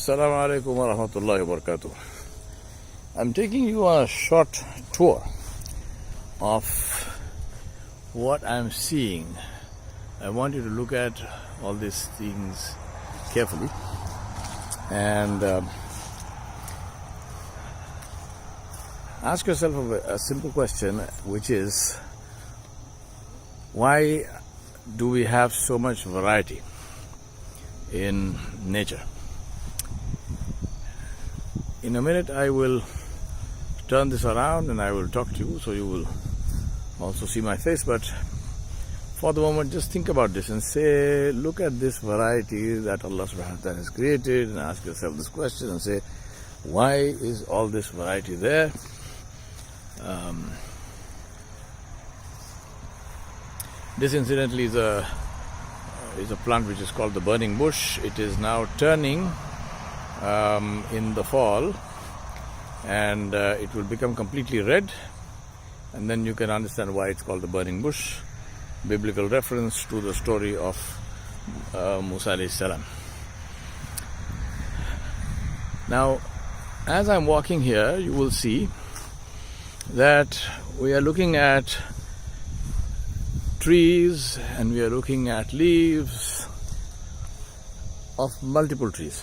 Assalamu alaikum wa rahmatullahi wa barakatuh. I'm taking you on a short tour of what I'm seeing. I want you to look at all these things carefully and ask yourself a simple question, which is, why do we have so much variety in nature? In a minute I will turn this around and I will talk to you, so you will also see my face, but for the moment just think about this and say, look at this variety that Allah subhanahu wa ta'ala has created, and ask yourself this question and say, why is all this variety there? This incidentally is a plant which is called the burning bush. It is now turning in the fall, and it will become completely red, and then you can understand why it's called the burning bush. Biblical reference to the story of Musa alayhi salam. Now, as I'm walking here, you will see that we are looking at trees and we are looking at leaves of multiple trees.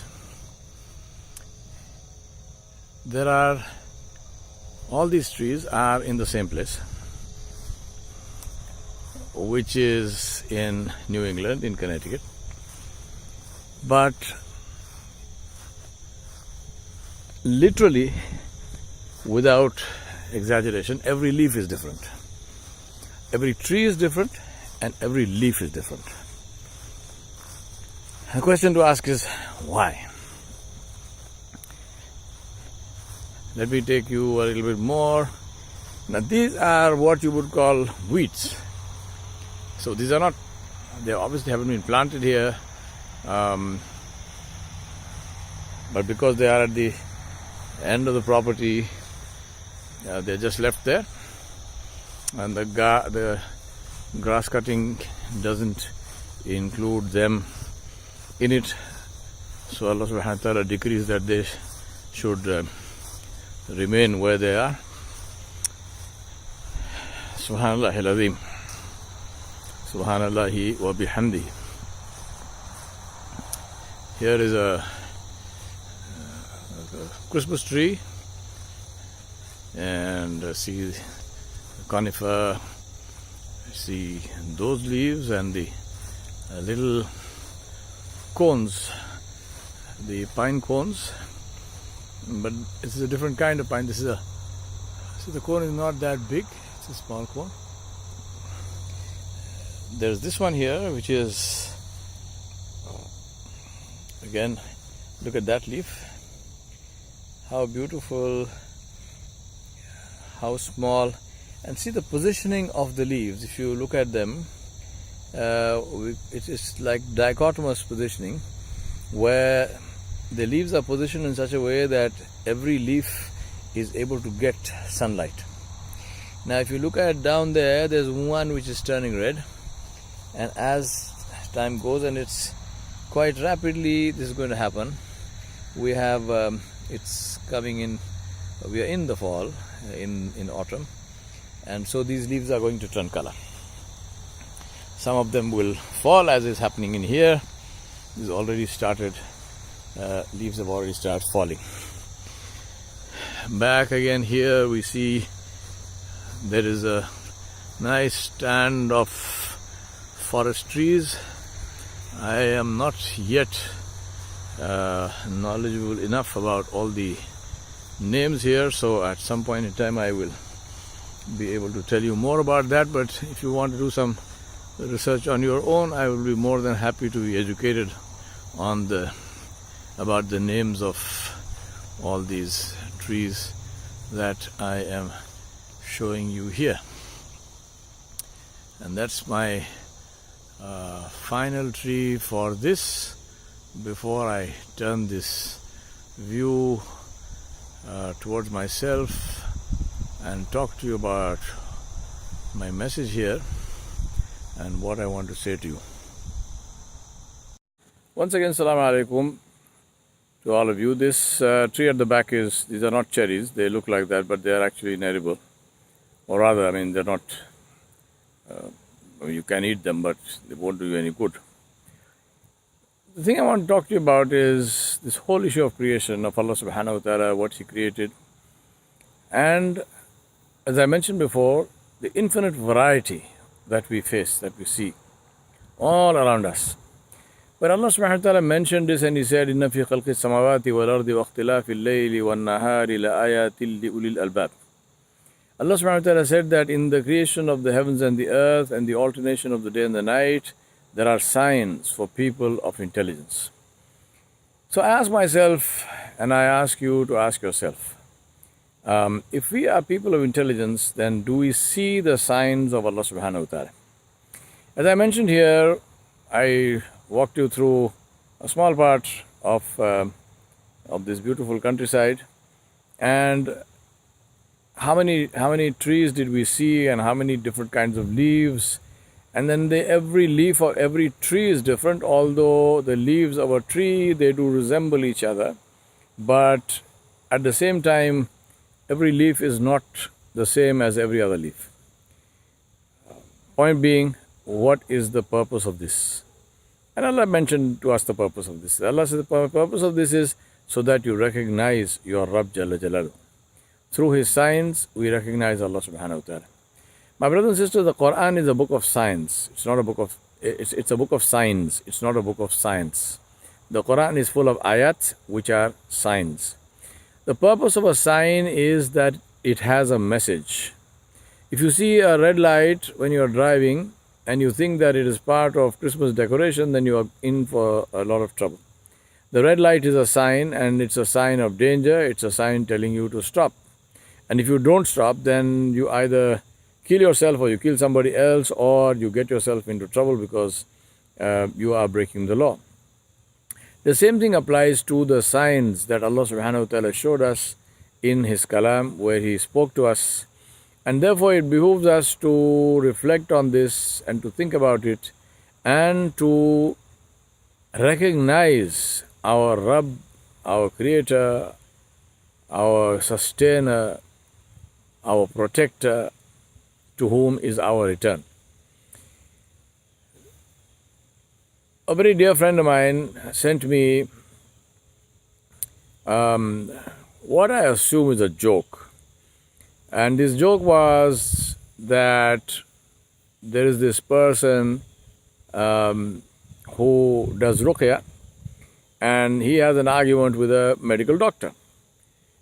All these trees are in the same place, which is in New England, in Connecticut. But literally, without exaggeration, every leaf is different. Every tree is different and every leaf is different. The question to ask is, why? Let me take you a little bit more. Now, these are what you would call weeds. So these are not, they obviously haven't been planted here, but because they are at the end of the property, they're just left there, and the grass cutting doesn't include them in it. So Allah subhanahu wa ta'ala decrees that they should remain where they are. Subhanallah al-Azim. Subhanallahi wa bihamdi. Here is a Christmas tree, and see the conifer, see those leaves and the little cones, the pine cones, but it's a different kind of pine. So the cone is not that big, it's a small cone. There's this one here, which is, again, look at that leaf. How beautiful, how small, and see the positioning of the leaves. If you look at them, it is like dichotomous positioning, where the leaves are positioned in such a way that every leaf is able to get sunlight. Now, if you look at down there, there's one which is turning red, and as time goes, and it's quite rapidly this is going to happen, we have it's coming in, we are in the fall, in autumn, and so these leaves are going to turn color. Some of them will fall, as is happening in here. This already started, leaves have already started falling. Back again here we see there is a nice stand of forest trees. I am not yet knowledgeable enough about all the names here, so at some point in time I will be able to tell you more about that. But if you want to do some research on your own, I will be more than happy to be educated on about the names of all these trees that I am showing you here. And that's my final tree for this, before I turn this view towards myself and talk to you about my message here and what I want to say to you. Once again, Assalamu alaikum. to all of you. This tree at the back these are not cherries. They look like that, but they are actually inedible. Or rather, I mean, they're not, you can eat them, but they won't do you any good. The thing I want to talk to you about is this whole issue of creation, of Allah subhanahu wa ta'ala, what He created. And as I mentioned before, the infinite variety that we face, that we see all around us. But Allah subhanahu wa ta'ala mentioned this and He said, إِنَّ فِي خَلْقِ السَّمَاوَاتِ وَالْأَرْضِ وَاخْتِلَافِ اللَّيْلِ وَالنَّهَارِ لَآيَاتٍ لِأُولِي الْأَلْبَابِ. Allah subhanahu wa ta'ala said that in the creation of the heavens and the earth and the alternation of the day and the night, there are signs for people of intelligence. So I ask myself, and I ask you to ask yourself, if we are people of intelligence, then do we see the signs of Allah subhanahu wa ta'ala? As I mentioned here, I walked you through a small part of this beautiful countryside, and how many trees did we see, and how many different kinds of leaves, and then every leaf of every tree is different. Although the leaves of a tree, they do resemble each other, but at the same time, every leaf is not the same as every other leaf. Point being, what is the purpose of this? And Allah mentioned to us the purpose of this. Allah says the purpose of this is so that you recognize your Rabb Jalla Jalaluhu. Through His signs, we recognize Allah subhanahu wa ta'ala. My brothers and sisters, the Quran is a book of science. It's not a book of, it's a book of signs. It's not a book of science. The Quran is full of ayat, which are signs. The purpose of a sign is that it has a message. If you see a red light when you are driving and you think that it is part of Christmas decoration, then you are in for a lot of trouble. The red light is a sign, and it's a sign of danger. It's a sign telling you to stop. And if you don't stop, then you either kill yourself or you kill somebody else, or you get yourself into trouble because you are breaking the law. The same thing applies to the signs that Allah subhanahu wa ta'ala showed us in His kalam, where He spoke to us. And therefore it behooves us to reflect on this and to think about it and to recognize our Rabb, our Creator, our Sustainer, our Protector, to whom is our return. A very dear friend of mine sent me what I assume is a joke. And this joke was that there is this person who does ruqya, and he has an argument with a medical doctor.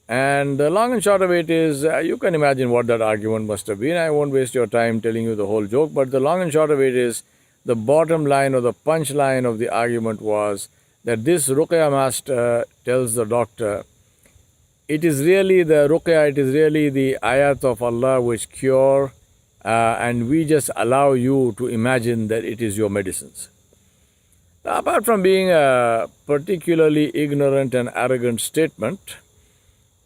And the long and short of it is, you can imagine what that argument must have been. I won't waste your time telling you the whole joke, but the long and short of it is, the bottom line or the punchline of the argument was that this ruqya master tells the doctor, it is really the ruqya, it is really the ayat of Allah which cure, and we just allow you to imagine that it is your medicines. Now, apart from being a particularly ignorant and arrogant statement,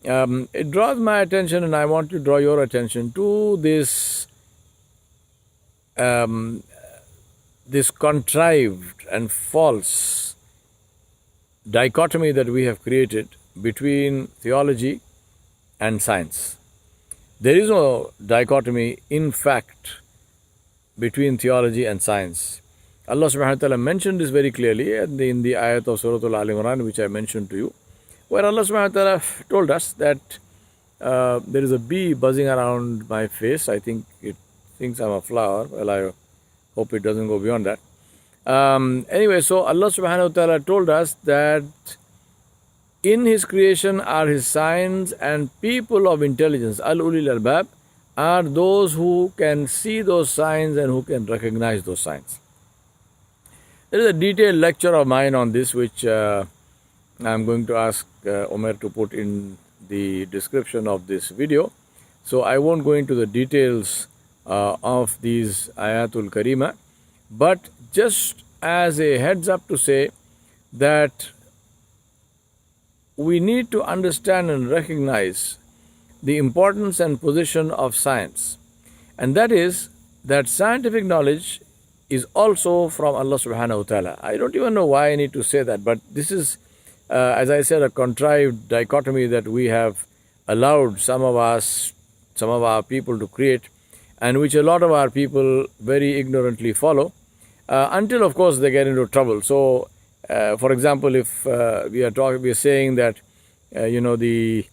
it draws my attention, and I want to draw your attention to this this contrived and false dichotomy that we have created between theology and science. There is no dichotomy, in fact, between theology and science. Allah subhanahu wa ta'ala mentioned this very clearly in the Ayat of Sura A'al Imraan, which I mentioned to you, where Allah subhanahu wa ta'ala told us that there is a bee buzzing around my face. I think it thinks I'm a flower. Well, I hope it doesn't go beyond that. Anyway, so Allah subhanahu wa ta'ala told us that in His creation are His signs, and people of intelligence, al-ulil albab, are those who can see those signs and who can recognize those signs. There is a detailed lecture of mine on this, which I'm going to ask Omer to put in the description of this video. So I won't go into the details of these Ayatul Karima, but just as a heads up to say that we need to understand and recognize the importance and position of science. And that is that scientific knowledge is also from Allah subhanahu wa ta'ala. I don't even know why I need to say that, but this is as I said, a contrived dichotomy that we have allowed some of our people to create, and which a lot of our people very ignorantly follow, until of course they get into trouble. So, for example, if we are saying that the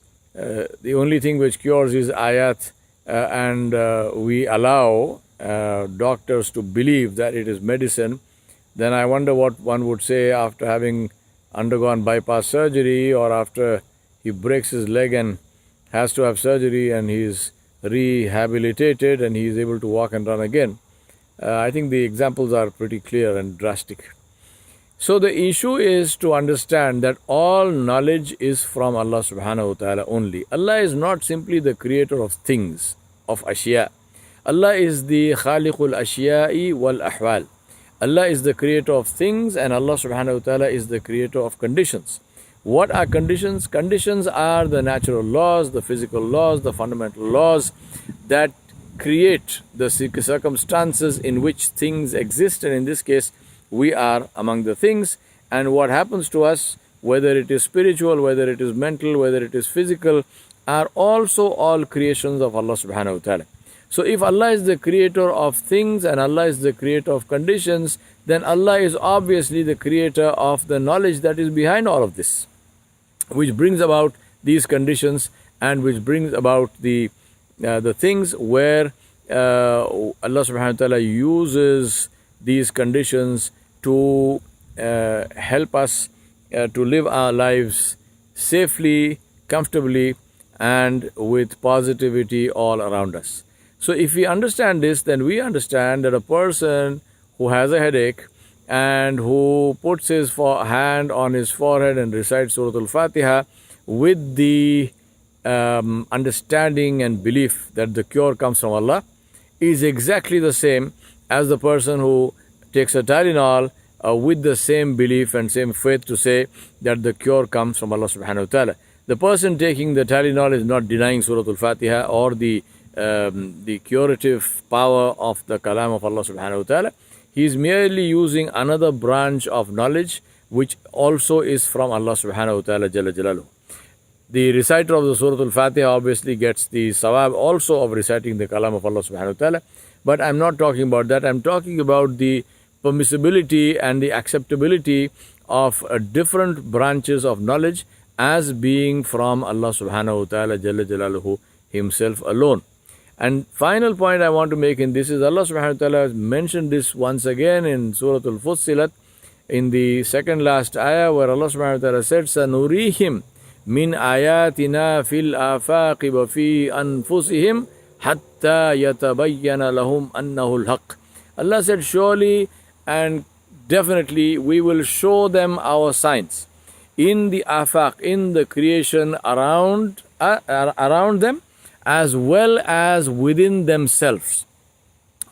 only thing which cures is Ayaat, and we allow doctors to believe that it is medicine, then I wonder what one would say after having undergone bypass surgery, or after he breaks his leg and has to have surgery and he's rehabilitated and he is able to walk and run again. I think the examples are pretty clear and drastic. So the issue is to understand that all knowledge is from Allah subhanahu wa ta'ala only. Allah is not simply the creator of things, of ashya. Allah is the khaliqul ashya'i wal ahwal. Allah is the creator of things, and Allah subhanahu wa ta'ala is the creator of conditions. What are conditions? Conditions are the natural laws, the physical laws, the fundamental laws that create the circumstances in which things exist, and in this case we are among the things. And what happens to us, whether it is spiritual, whether it is mental, whether it is physical, are also all creations of Allah subhanahu wa ta'ala. So if Allah is the creator of things and Allah is the creator of conditions, then Allah is obviously the creator of the knowledge that is behind all of this, which brings about these conditions and which brings about the things where Allah subhanahu wa ta'ala uses these conditions to help us to live our lives safely, comfortably, and with positivity all around us. So if we understand this, then we understand that a person who has a headache and who puts his hand on his forehead and recites Surah Al-Fatiha with the understanding and belief that the cure comes from Allah is exactly the same as the person who takes a Tylenol with the same belief and same faith to say that the cure comes from Allah subhanahu wa ta'ala. The person taking the Tylenol is not denying Surah Al-Fatiha or the curative power of the kalam of Allah subhanahu wa ta'ala. He is merely using another branch of knowledge which also is from Allah subhanahu wa ta'ala jalla jalaluhu. The reciter of the Surah Al-Fatiha obviously gets the sawab also of reciting the kalam of Allah subhanahu wa ta'ala. But I'm not talking about that. I'm talking about the permissibility and the acceptability of different branches of knowledge as being from Allah subhanahu wa ta'ala jalla jalaluhu himself alone. And final point I want to make in this is Allah subhanahu wa ta'ala has mentioned this once again in Surah Al-Fussilat in the second last ayah, where Allah subhanahu wa ta'ala said, سَنُرِيهِمْ مِنْ آيَاتِنَا فِي الْآفَاقِ وَفِي أَنفُسِهِمْ حَتَّى يَتَبَيَّنَ لَهُمْ أَنَّهُ الْحَقِّ. Allah said, surely and definitely we will show them our signs in the afaq, in the creation around them, as well as within themselves.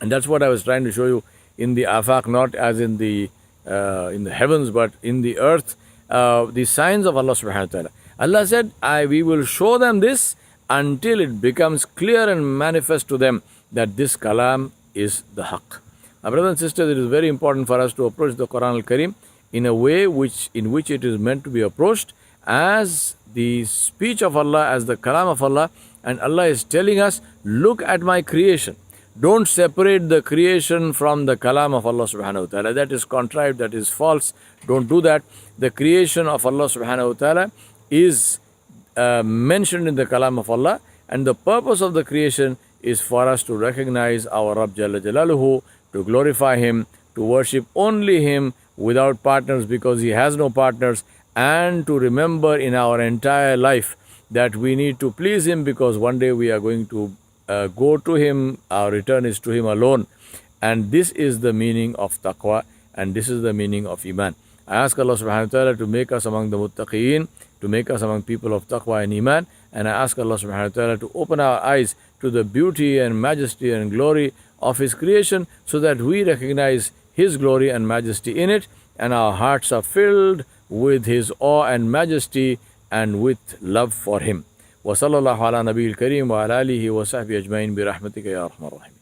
And that's what I was trying to show you in the afaq, not as in the heavens, but in the earth, the signs of Allah subhanahu wa ta'ala. Allah said, we will show them this until it becomes clear and manifest to them that this kalam is the haqq. My brothers and sisters, it is very important for us to approach the Quran al-Karim in a way in which it is meant to be approached as the speech of Allah, as the kalam of Allah. And Allah is telling us, look at my creation. Don't separate the creation from the kalam of Allah subhanahu wa ta'ala. That is contrived, that is false. Don't do that. The creation of Allah subhanahu wa ta'ala is mentioned in the kalam of Allah, and the purpose of the creation is for us to recognize our Rabb Jalla Jalaluhu, to glorify Him, to worship only Him without partners because He has no partners, and to remember in our entire life that we need to please Him because one day we are going to go to Him, our return is to Him alone. And this is the meaning of taqwa, and this is the meaning of iman. I ask Allah subhanahu wa ta'ala to make us among the muttaqeen, to make us among people of taqwa and iman, and I ask Allah subhanahu wa ta'ala to open our eyes to the beauty and majesty and glory of His creation so that we recognize His glory and majesty in it, and our hearts are filled with His awe and majesty and with love for Him. وصلى الله على نبي الكريم وعلى آله وصحبه أجمعين برحمتك يا أرحم الراحمين.